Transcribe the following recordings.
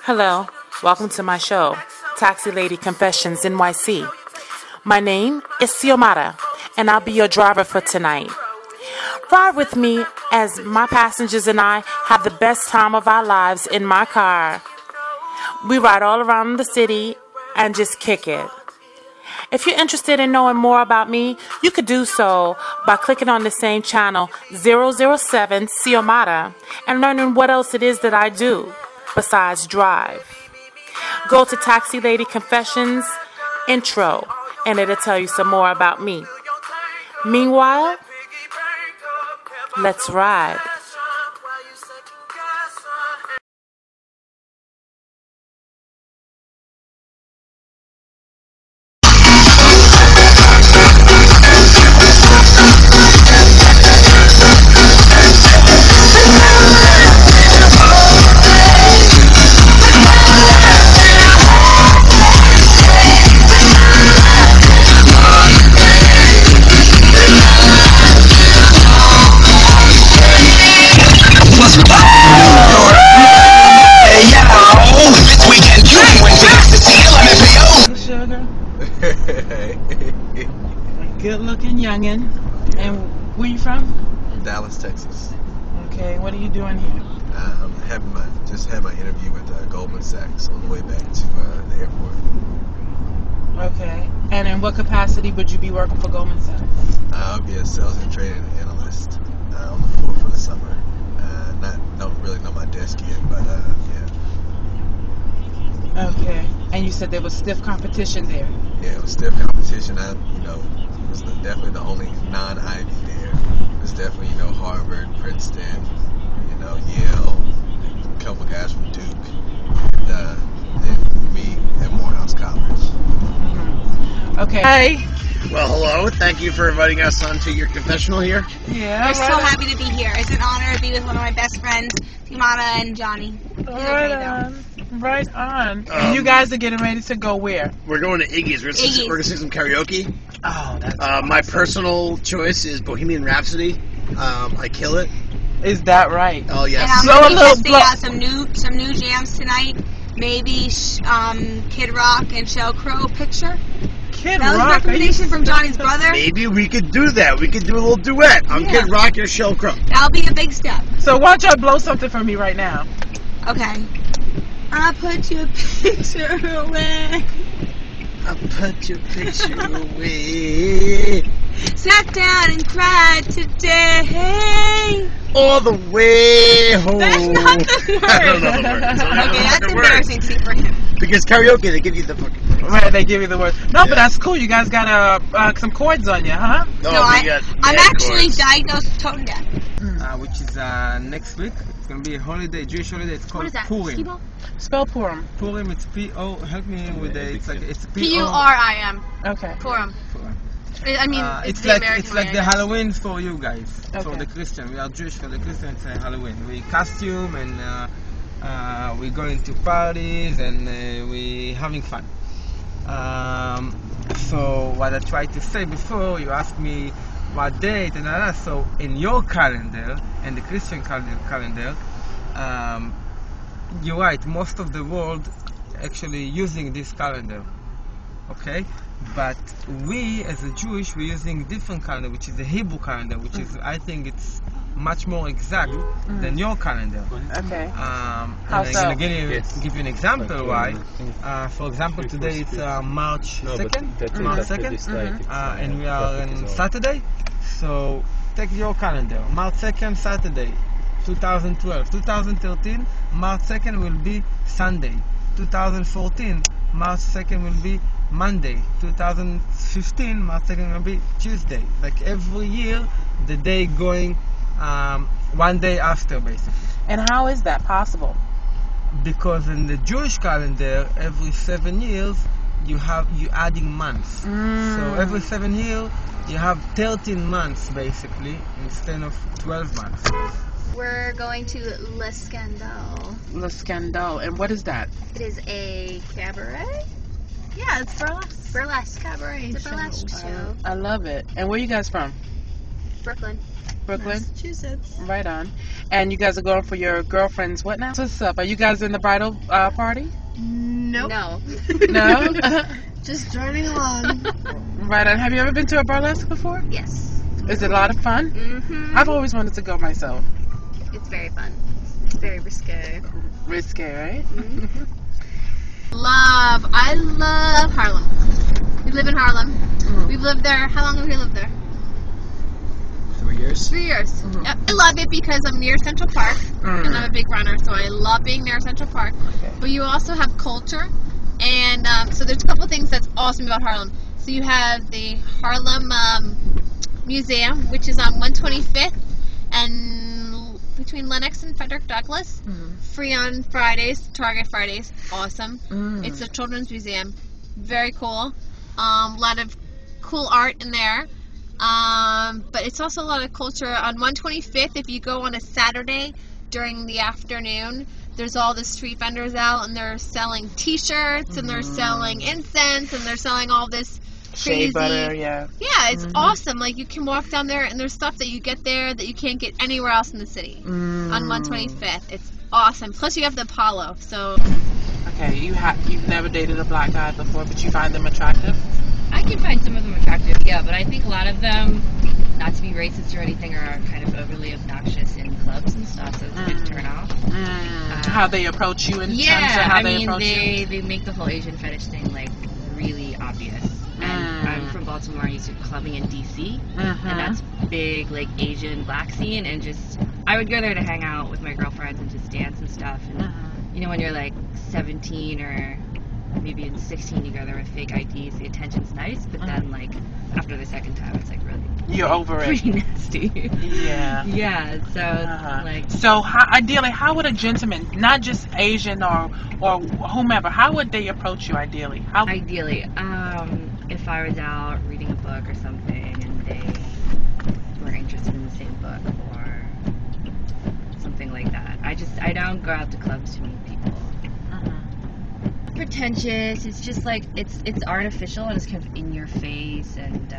Hello, welcome to my show, Taxi Lady Confessions NYC. My name is Xiomara, and I'll be your driver for tonight. Ride with me as my passengers and I have the best time of our lives in my car. We ride all around the city and just kick it. If you're interested in knowing more about me, you could do so by clicking on the same channel 007 Xiomara and learning what else it is that I do besides drive. Go to Taxi Lady Confessions intro and it'll tell you some more about me. Meanwhile, let's ride. Good looking youngin'. And where you from? Dallas, Texas. Okay, what are you doing here? Just had my interview with Goldman Sachs on the way back to the airport. Okay, and in what capacity would you be working for Goldman Sachs? I'll be a sales and trading analyst on the floor for the summer. Don't really know my desk yet, but yeah. Okay, and you said there was stiff competition there. Yeah, it was stiff competition. Was definitely the only non-Ivy there. It was definitely, Harvard, Princeton, Yale, a couple guys from Duke, and me at Morehouse College. Mm-hmm. Okay. Hi. Well, hello. Thank you for inviting us onto your confessional here. Yeah. We're so happy to be here. It's an honor to be with one of my best friends, Timana and Johnny. Right on. And you guys are getting ready to go where? We're going to Iggy's. We're going to sing some karaoke. Oh, that's awesome. My personal choice is Bohemian Rhapsody. I kill it. Is that right? Oh, yes. And I'm going to be testing out some new jams tonight. Maybe Kid Rock and Sheryl Crow Picture. Kid That was a recommendation from Johnny's brother. Maybe we could do that. We could do a little duet. I'm Kid Rock, you're Sheryl Crow. That'll be a big step. So why don't y'all blow something for me right now? Okay. I put your picture away. I put your picture away. Sat down and cried today. All the way home. That's not the word. I don't know the words. Okay, that's embarrassing to see for him. Because karaoke, they give you the fucking words. Right, they give you the words. No, but that's cool. You guys got some chords on you, huh? No, I'm actually diagnosed with tone deaf. Which is next week. It's gonna be a holiday, Jewish holiday. It's called Purim. Spell Purim. Purim. It's P-O. Help me with it. It's like it's P-U-R-I-M. Okay. Purim. I mean, it's the like American the Halloween for you guys. Okay. For the Christian, we are Jewish. For the Christian, it's Halloween. We costume and we going to parties and we having fun. So what I tried to say before, you asked me what date and all that. So in your calendar and the Christian calendar, you're right. Most of the world actually using this calendar. Okay, but we as a Jewish, we're using different calendar, which is the Hebrew calendar, which is, I think it's much more exact than your calendar. Okay. And I'm gonna give you an example why. For example, today it's March 2nd, and we are on Saturday. So take your calendar. March 2nd, Saturday, 2012. 2013, March 2nd will be Sunday. 2014, March 2nd will be Monday. 2015, March 2nd will be Tuesday. Like every year, the day going one day after, basically. And how is that possible? Because in the Jewish calendar, every 7 years, you adding months. So every 7 years, you have 13 months basically instead of 12 months. We're going to Le Scandale. Le Scandale. And what is that? It is a cabaret. Yeah, it's burlesque. Burlesque Cabaret It's a burlesque show. I love it. And where are you guys from? Brooklyn. Brooklyn? Massachusetts. Right on. And you guys are going for your girlfriend's what now? What's up? Are you guys in the bridal party? Nope. No. No? Just joining along. Right on. Have you ever been to a burlesque before? Yes. Is it a lot of fun? Mm-hmm. I've always wanted to go myself. It's very fun. It's very risque. Risque, right? Mm-hmm. I love Harlem. We live in Harlem. We've lived there. How long have we lived there? 3 years. 3 years. Mm-hmm. Yep. I love it because I'm near Central Park, and I'm a big runner, so I love being near Central Park. Okay. But you also have culture, and so there's a couple things that's awesome about Harlem. So you have the Harlem Museum, which is on 125th and between Lenox and Frederick Douglass. Free on Fridays, Target Fridays. Awesome. It's a children's museum. Very cool. A lot of cool art in there. But it's also a lot of culture. On 125th, if you go on a Saturday during the afternoon, there's all the street vendors out, and they're selling T-shirts, and they're selling incense, and they're selling all this crazy Shea butter, yeah. Yeah, it's awesome. Like, you can walk down there, and there's stuff that you get there that you can't get anywhere else in the city. On 125th, it's awesome. Plus, you have the Apollo. So, Okay, you've never dated a black guy before, but you find them attractive? I can find some of them attractive, yeah, but I think a lot of them, not to be racist or anything, are kind of overly obnoxious in clubs and stuff, so it's a good turn off. How they approach you in terms of how they approach you? They make the whole Asian fetish thing, like, really obvious. And I'm from Baltimore, I used to clubbing in D.C., and that's big, like, Asian black scene, and just, I would go there to hang out with my girlfriends and just dance and stuff, and, you know, when you're, like, 17 or maybe in 16, you go there with fake IDs, the attention's nice, but then, like, after the second time, it's, like, really... You're over it. Pretty nasty. Yeah. Yeah, so, like... So, ideally, how would a gentleman, not just Asian or whomever, how would they approach you ideally? Ideally, if I was out reading a book or something and they were interested in the same book or something like that. I don't go out to clubs to meet people. Pretentious, it's just like, it's artificial and it's kind of in your face, and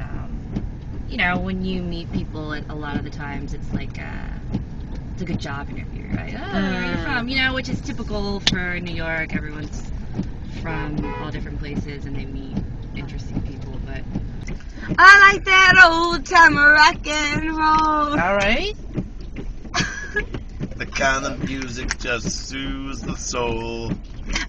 you know, when you meet people, a lot of the times it's like it's a good job interview, right? Oh, where are you from? You know, which is typical for New York. Everyone's from all different places and they meet interesting people, but I like that old time rock and roll. All right. The kind of music just soothes the soul.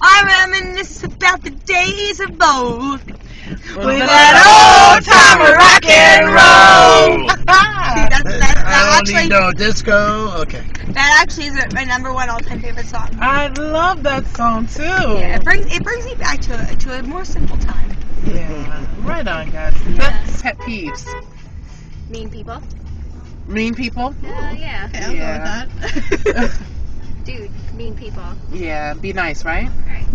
I reminisce about the days of old with that old time rock and roll. I don't need no disco. Okay. That actually is my #1 all-time favorite song. I love that song too. Yeah, it brings me back to a more simple time. Yeah. Right on, guys. That's pet peeves. mean people. Mean people? Yeah. Okay, I'll go with that. Dude, mean people. Yeah, be nice, right? Right.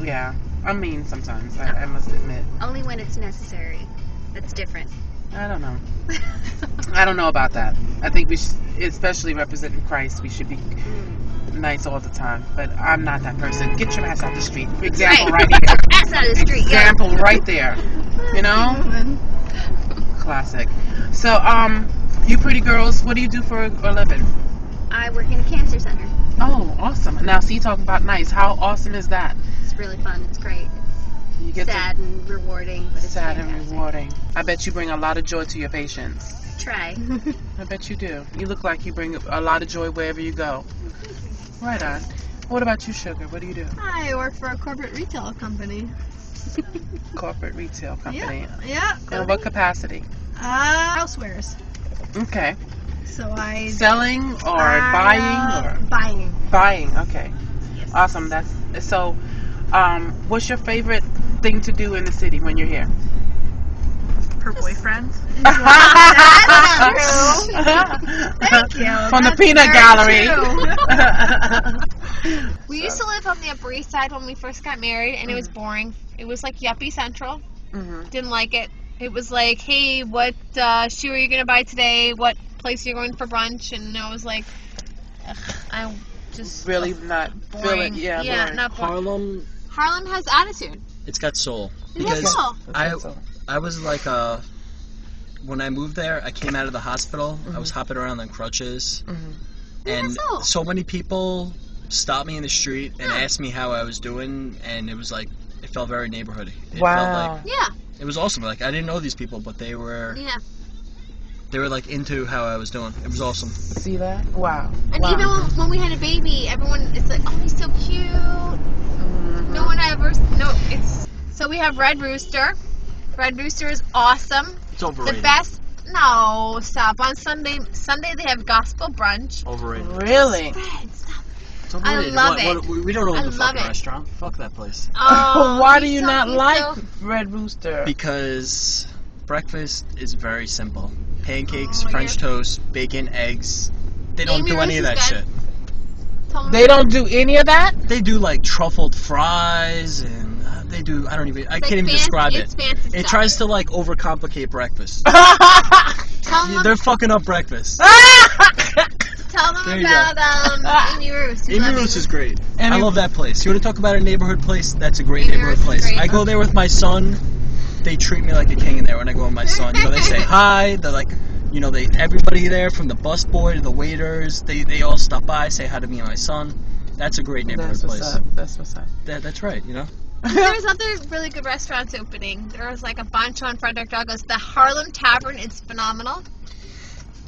Yeah, I'm mean sometimes, I must admit. Only when it's necessary. That's different. I don't know. I don't know about that. I think we should, especially representing Christ, we should be nice all the time. But I'm not that person. Get your ass out the street. For example, right here. Ass out of the street, Example right there. You know? Classic. So, you pretty girls, what do you do for a living? I work in a cancer center. Oh, awesome. Now, see, talking about nice. How awesome is that? It's really fun. It's great. You get sad and rewarding, but it's sad fantastic. and rewarding. I bet you bring a lot of joy to your patients. Try. I bet you do. You look like you bring a lot of joy wherever you go. Right on. What about you, Sugar? What do you do? I work for a corporate retail company. Corporate retail company. Yeah. In what capacity? Housewares. Okay. So I... Selling or buying or? Buying. Buying, okay. Yes. Awesome. That's so. What's your favorite thing to do in the city when you're here? Her boyfriend. That's true. Thank you. From the That's peanut very gallery. We used to live on the Upper East Side when we first got married, and it was boring. It was like yuppie central. Didn't like it. It was like, hey, what shoe are you going to buy today? What place are you going for brunch? And I was like, I just Really not boring. feeling. Yeah. boring. not boring. Harlem has attitude. It's got soul. It has Because soul. I was like when I moved there, I came out of the hospital. I was hopping around on crutches, and so many people stopped me in the street and asked me how I was doing, and it was like it felt very neighborhoody. It felt like, it was awesome. Like I didn't know these people, but they were like into how I was doing. It was awesome. See that? Wow. And even when we had a baby, everyone it's like, oh, he's so cute. No one ever. No, it's so we have Red Rooster. Red Rooster is awesome. It's overrated. The best. No, stop. On Sunday they have gospel brunch. Overrated. Really? Stop. It's overrated. I love it. We don't own the fucking it. restaurant. Fuck that place. Oh, Why do you not like Red Rooster? Because breakfast is very simple. Pancakes, French toast, bacon, eggs. They don't do any of that shit. They don't do any of that? They do like truffled fries and they do, I can't even describe it. It tries to like overcomplicate breakfast. They're fucking up breakfast. Tell them about Amy Roos. Amy Roos is great. I love that place. You want to talk about a neighborhood place? That's a great neighborhood place. I go there with my son. They treat me like a king in there when I go with my son. You know, they say hi. They're like, you know, everybody there from the busboy to the waiters, they all stop by, say hi to me and my son. That's a great neighborhood place. That's what's up. That's right, you know? There's other really good restaurants opening. There's like a bunch on Frederick Douglass. The Harlem Tavern is phenomenal.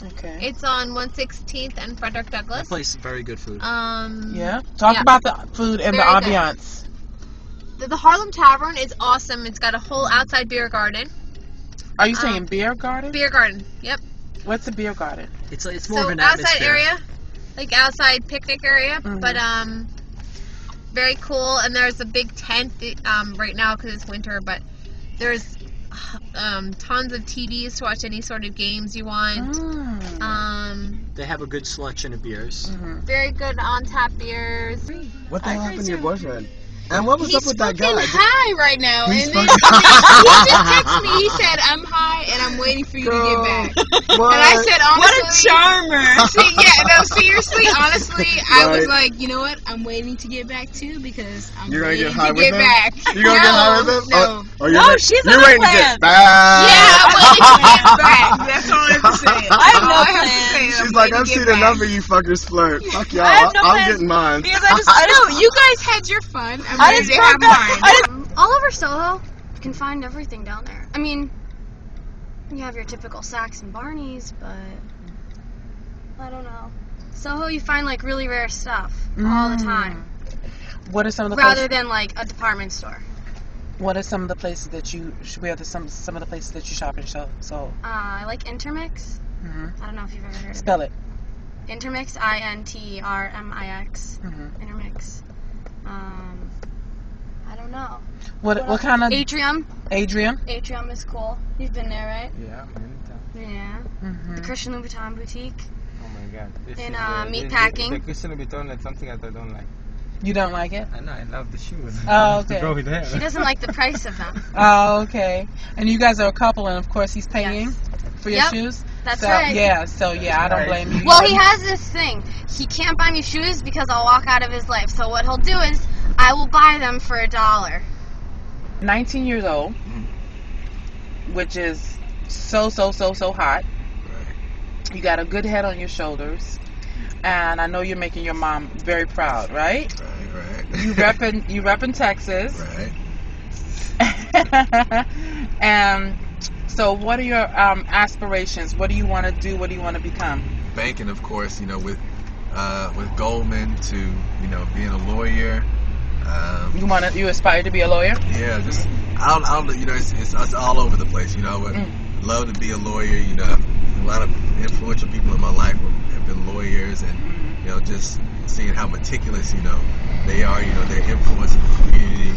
Okay. It's on 116th and Frederick Douglass. That place is very good food. Yeah. Talk about the food and the ambiance. The Harlem Tavern is awesome. It's got a whole outside beer garden. Are you saying beer garden? Beer garden. Yep. What's a beer garden? It's more of an atmosphere. Outside area, like outside picnic area, but very cool. And there's a big tent right now because it's winter, but there's tons of TVs to watch any sort of games you want. They have a good selection of beers. Very good on tap beers. What the hell happened to your boyfriend? And what was up with that guy? He's high right now, and then he just texted me. He said, "I'm high, and I'm waiting for you to get back." What? And I said, "Honestly, What a charmer! Seriously, honestly, I was like, you know what? I'm waiting to get back too because I'm waiting to get back." You're gonna get high with him? No. No, she's you're on a waiting to plan. get back. Yeah, I'm waiting to get back. That's all I have to say. I have no plan. She's like, I've seen enough of you fuckers flirt. Fuck y'all. I have no I'm plan. getting mine. Because I know you guys had your fun. I'm ready to have mine. All over Soho, you can find everything down there. I mean, you have your typical Saks and Barneys, but I don't know. Soho, you find like really rare stuff all the time. What are some of the rather than like a department store? What are some of the places that you? Where are some of the places that you shop in Soho? I like Intermix. I don't know if you've ever heard Spell of it. It. Intermix, INTRMIX. Intermix. I don't know. What kind of? Atrium. Atrium. Atrium is cool. You've been there, right? Yeah, many times. Yeah. The Christian Louboutin boutique. Oh my god. In meatpacking. The Christian Louboutin is something that I don't like. You don't like it? I know, I love the shoes. Oh, okay. Go with her. She doesn't like the price of them. Oh, okay. And you guys are a couple, and of course he's paying for your shoes? That's right. Yeah, I don't blame you. Well, he has this thing. He can't buy me shoes because I'll walk out of his life. So what he'll do is, I will buy them for $1. 19 years old, which is so hot. You got a good head on your shoulders, and I know you're making your mom very proud, right? Right. You repping Texas. Right. And so what are your aspirations? What do you want to do? What do you want to become? Banking, of course, you know, with Goldman to, you know, being a lawyer. You aspire to be a lawyer? Yeah, just I don't you know, it's all over the place, you know. But love to be a lawyer. You know, a lot of influential people in my life have been lawyers, and you know, just seeing how meticulous, you know, they are. You know, their influence in the community.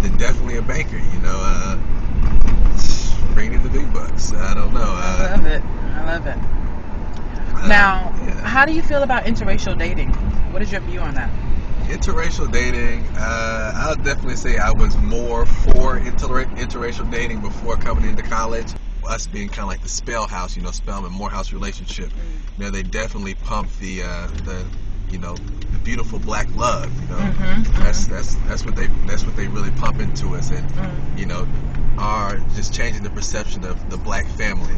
Then definitely a banker. You know, bringing in the big bucks. I don't know. I love it. Now, how do you feel about interracial dating? What is your view on that? Interracial dating, I would definitely say I was more for interracial dating before coming into college. us being kind of like the Spell House, you know, Spellman Morehouse relationship. You know, they definitely pump the you know, the beautiful black love. You know, that's what they really pump into us, and you know, are just changing the perception of the black family.